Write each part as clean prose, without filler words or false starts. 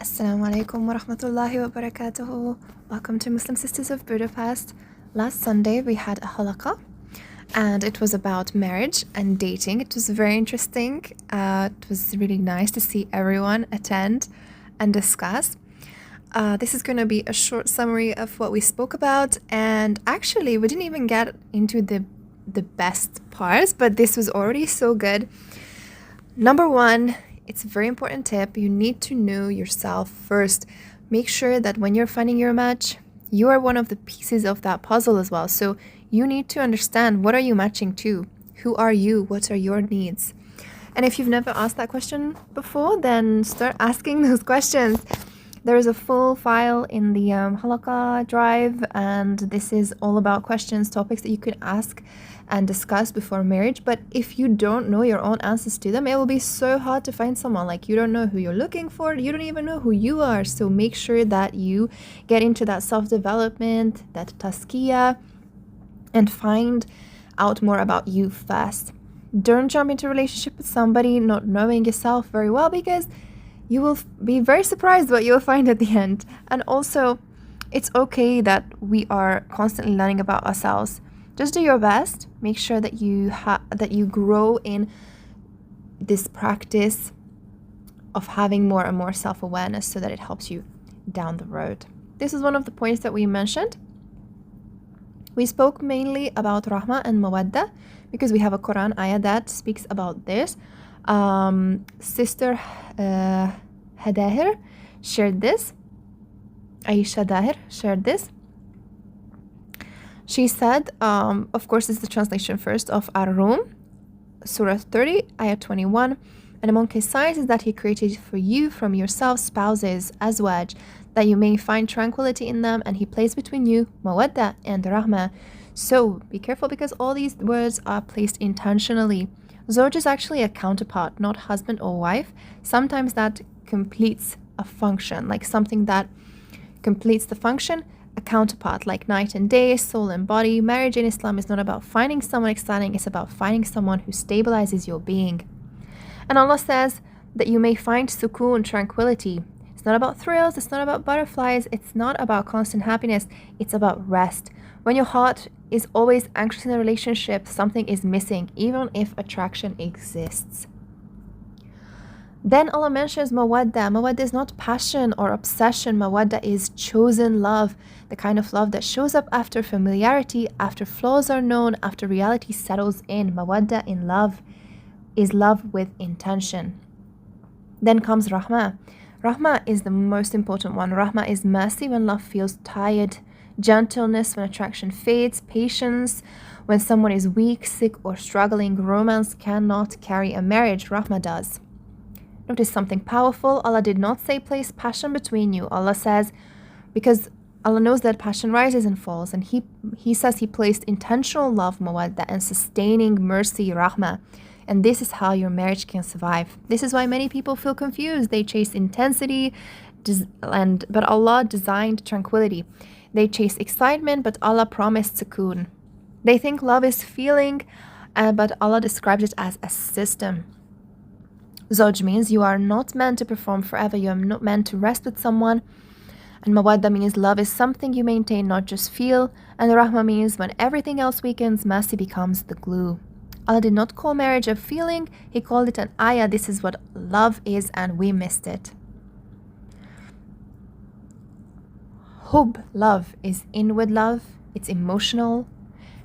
Assalamu alaikum wa rahmatullahi wa barakatuhu. Welcome to Muslim Sisters of Budapest. Last Sunday we had a Halaqa and it was about marriage and dating. It was very interesting. It was really nice to see everyone attend and discuss. This is going to be a short summary of what we spoke about, and actually we didn't even get into the best parts, but this was already so good. Number one, it's a very important tip. You need to know yourself first. Make sure that when you're finding your match, you are one of the pieces of that puzzle as well. So you need to understand, what are you matching to? Who are you? What are your needs? And if you've never asked that question before, then start asking those questions. There is a full file in the Halaqa drive, and this is all about questions, topics that you could ask and discuss before marriage. But if you don't know your own answers to them, it will be so hard to find someone. Like, you don't know who you're looking for, you don't even know who you are. So make sure that you get into that self-development, that tazkiyah, and find out more about you first. Don't jump into a relationship with somebody not knowing yourself very well, because you will be very surprised what you'll find at the end. And also, it's okay that we are constantly learning about ourselves. Just do your best. Make sure that you grow in this practice of having more and more self-awareness, so that it helps you down the road. This is one of the points that we mentioned. We spoke mainly about Rahma and Mawaddah because we have a Qur'an ayah that speaks about this. Sister Hadahir shared this. Aisha Dahir shared this. She said, of course, this is the translation first of Ar-Rum, Surah 30, ayah 21. And among his signs is that he created for you from yourself spouses, azwaj, that you may find tranquility in them, and he placed between you mawadda and rahma. So be careful, because all these words are placed intentionally. Zawj is actually a counterpart, not husband or wife. Sometimes that completes a function, like something that completes the function. A counterpart, like night and day, soul and body. Marriage in Islam is not about finding someone exciting, it's about finding someone who stabilizes your being. And Allah says that you may find sukoon, tranquility. It's not about thrills, it's not about butterflies, it's not about constant happiness, it's about rest. When your heart is always anxious in a relationship, something is missing, even if attraction exists. Then Allah mentions mawadda. Mawadda is not passion or obsession. Mawadda is chosen love, the kind of love that shows up after familiarity, after flaws are known, after reality settles in. Mawadda in love is love with intention. Then comes Rahma. Rahma is the most important one. Rahma is mercy when love feels tired, gentleness when attraction fades, patience when someone is weak, sick, or struggling. Romance cannot carry a marriage. Rahma does. Notice something powerful. Allah did not say place passion between you. Allah says, because Allah knows that passion rises and falls, and He says He placed intentional love, mawadda, and sustaining mercy, rahma. And this is how your marriage can survive. This is why many people feel confused. They chase intensity, but Allah designed tranquility. They chase excitement, but Allah promised sukoon. They think love is feeling, but Allah describes it as a system. Zawj means you are not meant to perform forever. You are not meant to rest with someone. And mawadda means love is something you maintain, not just feel. And rahma means when everything else weakens, mercy becomes the glue. Allah did not call marriage a feeling. He called it an ayah. This is what love is, and we missed it. Hub, love, is inward love. It's emotional,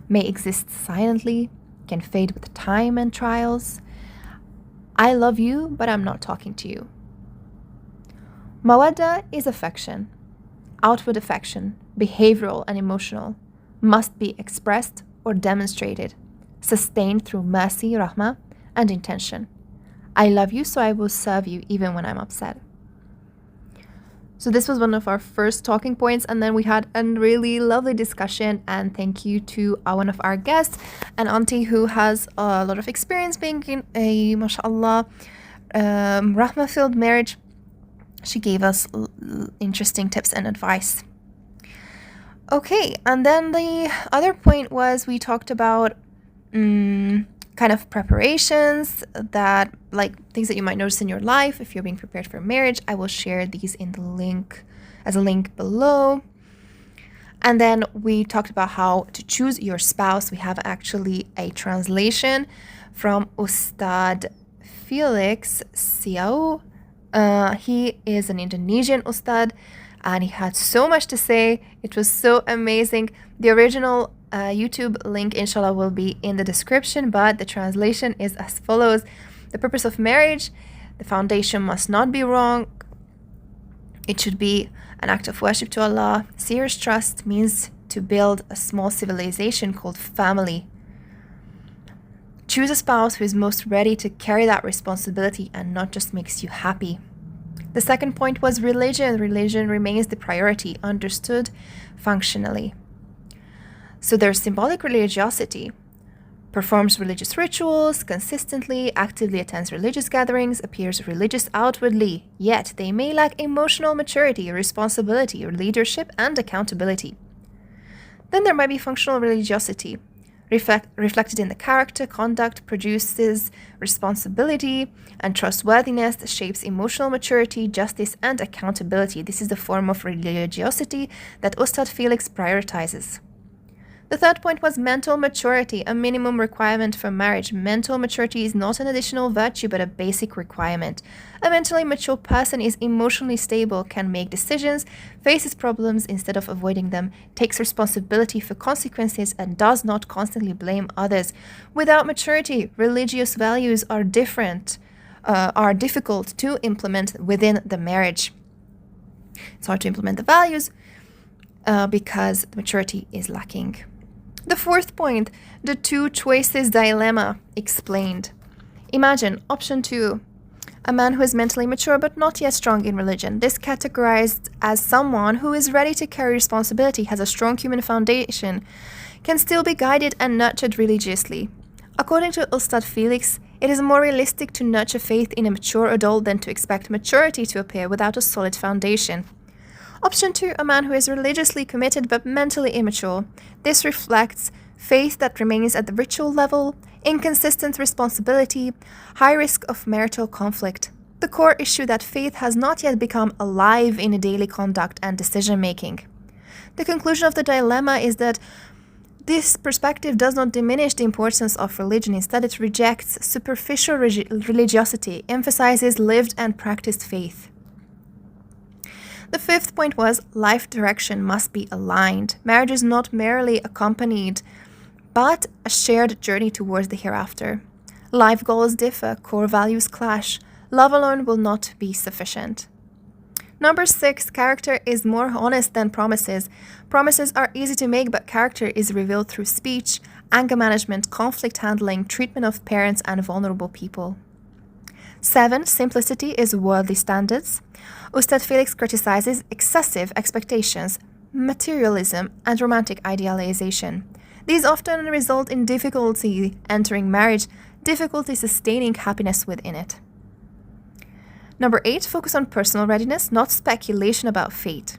may exist silently, can fade with time and trials. I love you, but I'm not talking to you. Mawadda is affection, outward affection, behavioral and emotional, must be expressed or demonstrated, sustained through mercy, rahma, and intention. I love you, so I will serve you even when I'm upset. So this was one of our first talking points, and then we had a really lovely discussion, and thank you to one of our guests, an auntie who has a lot of experience being in a, mashallah, rahma-filled marriage. She gave us interesting tips and advice. Okay, and then the other point was we talked about kind of preparations that, like, things that you might notice in your life if you're being prepared for marriage. I will share these in the link, as a link below. And then we talked about how to choose your spouse. We have actually a translation from Ustad Felix Siau. He is an Indonesian Ustad, and he had so much to say. It was so amazing. The original YouTube link, inshallah, will be in the description, but the translation is as follows. The purpose of marriage: the foundation must not be wrong. It should be an act of worship to Allah. Serious trust means to build a small civilization called family. Choose a spouse who is most ready to carry that responsibility and not just makes you happy. The second point was religion. Religion remains the priority, understood functionally. So there's symbolic religiosity. Performs religious rituals consistently, actively attends religious gatherings, appears religious outwardly, yet they may lack emotional maturity, responsibility, leadership, and accountability. Then there might be functional religiosity. Reflected in the character, conduct, produces responsibility and trustworthiness, shapes emotional maturity, justice, and accountability. This is the form of religiosity that Ustad Felix prioritizes. The third point was mental maturity, a minimum requirement for marriage. Mental maturity is not an additional virtue, but a basic requirement. A mentally mature person is emotionally stable, can make decisions, faces problems instead of avoiding them, takes responsibility for consequences, and does not constantly blame others. Without maturity, religious values are difficult to implement within the marriage. It's hard to implement the values because the maturity is lacking. The fourth point, the two choices dilemma explained. Imagine option 2, a man who is mentally mature but not yet strong in religion. This categorized as someone who is ready to carry responsibility, has a strong human foundation, can still be guided and nurtured religiously. According to Ustad Felix, it is more realistic to nurture faith in a mature adult than to expect maturity to appear without a solid foundation. Option 2, a man who is religiously committed but mentally immature. This reflects faith that remains at the ritual level, inconsistent responsibility, high risk of marital conflict. The core issue that faith has not yet become alive in daily conduct and decision-making. The conclusion of the dilemma is that this perspective does not diminish the importance of religion. Instead, it rejects superficial religiosity, emphasizes lived and practiced faith. The fifth point was life direction must be aligned. Marriage is not merely accompanied, but a shared journey towards the hereafter. Life goals differ, core values clash. Love alone will not be sufficient. Number 6, character is more honest than promises. Promises are easy to make, but character is revealed through speech, anger management, conflict handling, treatment of parents and vulnerable people. 7, simplicity is worldly standards. Ustad Felix criticizes excessive expectations, materialism, and romantic idealization. These often result in difficulty entering marriage, difficulty sustaining happiness within it. Number 8, focus on personal readiness, not speculation about fate.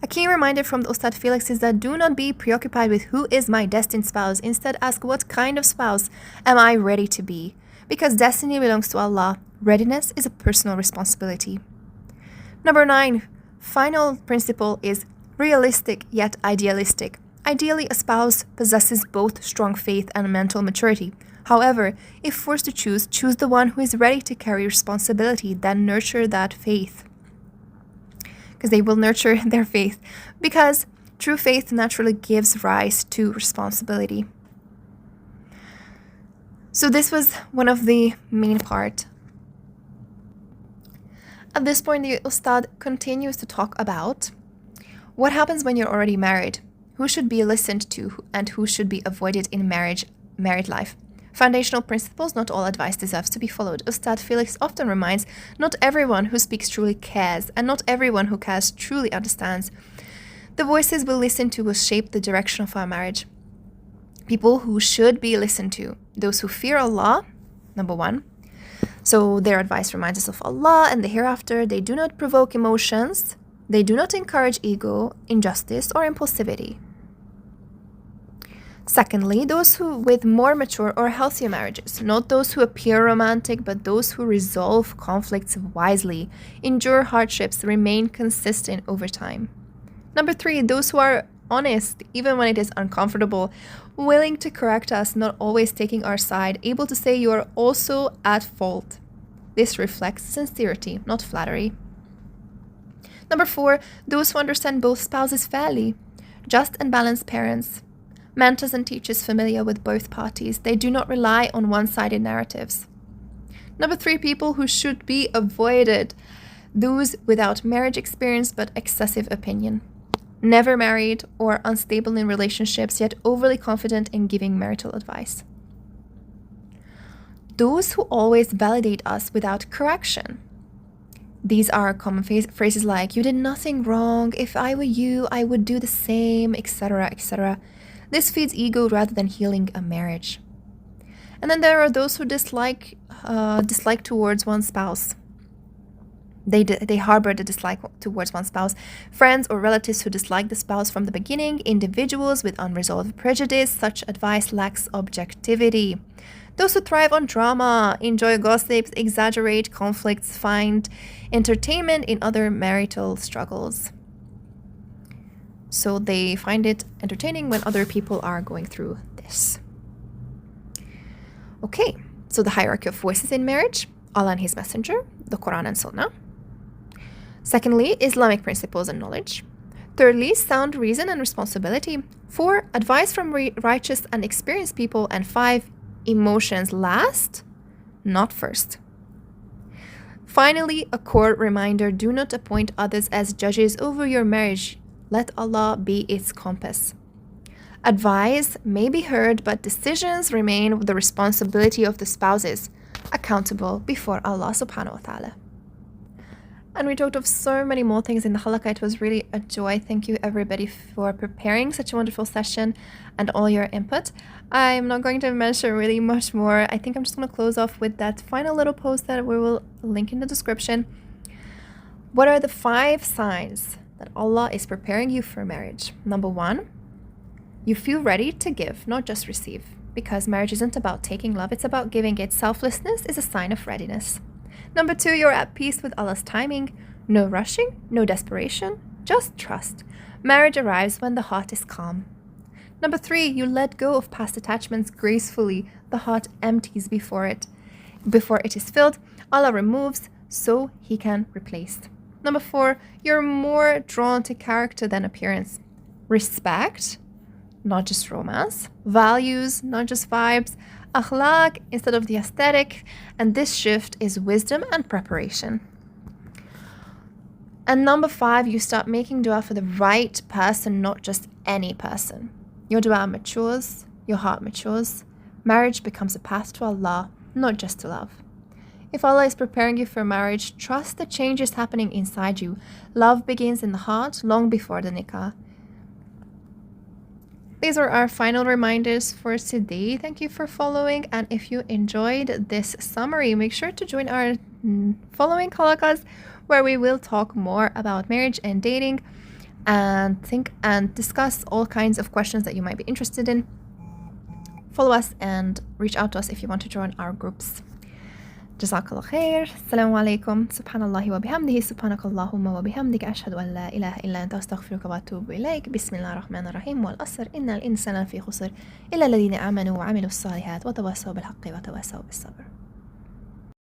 A key reminder from the Ustad Felix is that do not be preoccupied with who is my destined spouse. Instead, ask what kind of spouse am I ready to be? Because destiny belongs to Allah. Readiness is a personal responsibility. Number 9, final principle is realistic yet idealistic. Ideally, a spouse possesses both strong faith and mental maturity. However, if forced to choose the one who is ready to carry responsibility, then nurture that faith. Because they will nurture their faith. Because true faith naturally gives rise to responsibility. So this was one of the main part. At this point, the Ustad continues to talk about what happens when you're already married, who should be listened to, and who should be avoided in married life. Foundational principles, not all advice deserves to be followed. Ustad Felix often reminds, not everyone who speaks truly cares, and not everyone who cares truly understands. The voices we'll listen to will shape the direction of our marriage. People who should be listened to, those who fear Allah, number 1. So their advice reminds us of Allah and the hereafter. They do not provoke emotions. They do not encourage ego, injustice, or impulsivity. Secondly, those who with more mature or healthier marriages, not those who appear romantic, but those who resolve conflicts wisely, endure hardships, remain consistent over time. Number 3, those who are honest, even when it is uncomfortable, willing to correct us, not always taking our side, able to say you are also at fault. This reflects sincerity, not flattery. Number 4, those who understand both spouses fairly, just and balanced parents, mentors and teachers familiar with both parties. They do not rely on one-sided narratives. Number 3, people who should be avoided, those without marriage experience but excessive opinion. Never married or unstable in relationships, yet overly confident in giving marital advice. Those who always validate us without correction. These are common phrases like, you did nothing wrong, if I were you, I would do the same, etc., etc. This feeds ego rather than healing a marriage. And then there are those who dislike towards one spouse. They harbor the dislike towards one spouse. Friends or relatives who dislike the spouse from the beginning. Individuals with unresolved prejudice. Such advice lacks objectivity. Those who thrive on drama, enjoy gossips, exaggerate conflicts, find entertainment in other marital struggles. So they find it entertaining when other people are going through this. Okay, so the hierarchy of voices in marriage: Allah and His Messenger, the Qur'an and Sunnah. Secondly, Islamic principles and knowledge. Thirdly, sound reason and responsibility. 4, advice from righteous and experienced people. And 5, emotions last, not first. Finally, a core reminder: do not appoint others as judges over your marriage. Let Allah be its compass. Advice may be heard, but decisions remain the responsibility of the spouses, accountable before Allah subhanahu wa ta'ala. And we talked of so many more things in the Halaqa. It was really a joy. Thank you everybody for preparing such a wonderful session and all your input. I'm not going to mention really much more. I think I'm just going to close off with that final little post that we will link in the description. What are the 5 signs that Allah is preparing you for marriage? Number 1, you feel ready to give, not just receive. Because marriage isn't about taking love, it's about giving it. Selflessness is a sign of readiness. Number 2, you're at peace with Allah's timing. No rushing, no desperation, just trust. Marriage arrives when the heart is calm. Number 3, you let go of past attachments gracefully. The heart empties before it is filled. Allah removes so He can replace. Number 4, you're more drawn to character than appearance. Respect, not just romance. Values, not just vibes. Akhlaq instead of the aesthetic. And this shift is wisdom and preparation. And number 5, you start making dua for the right person, not just any person. Your dua matures, your heart matures. Marriage becomes a path to Allah, not just to love. If Allah is preparing you for marriage, trust the changes happening inside you. Love begins in the heart long before the nikah. These are our final reminders for today. Thank you for following. And if you enjoyed this summary, make sure to join our following halaqas, where we will talk more about marriage and dating and think and discuss all kinds of questions that you might be interested in. Follow us and reach out to us if you want to join our groups. Jazakallah khair. Assalamu alaikum. Subhanallahi wa bihamdihi. Subhanakallahumma wa bihamdika. Ashhadu an la ilaha illa anta astaghfiruka wa atubu ilayk. Bismillahir rahmanir rahim. Wal asr. Innal insana fi khusr. Illa alladhina amanu wa amilus salihat wa tawasaw bil haqqi wa tawasaw bis sabr.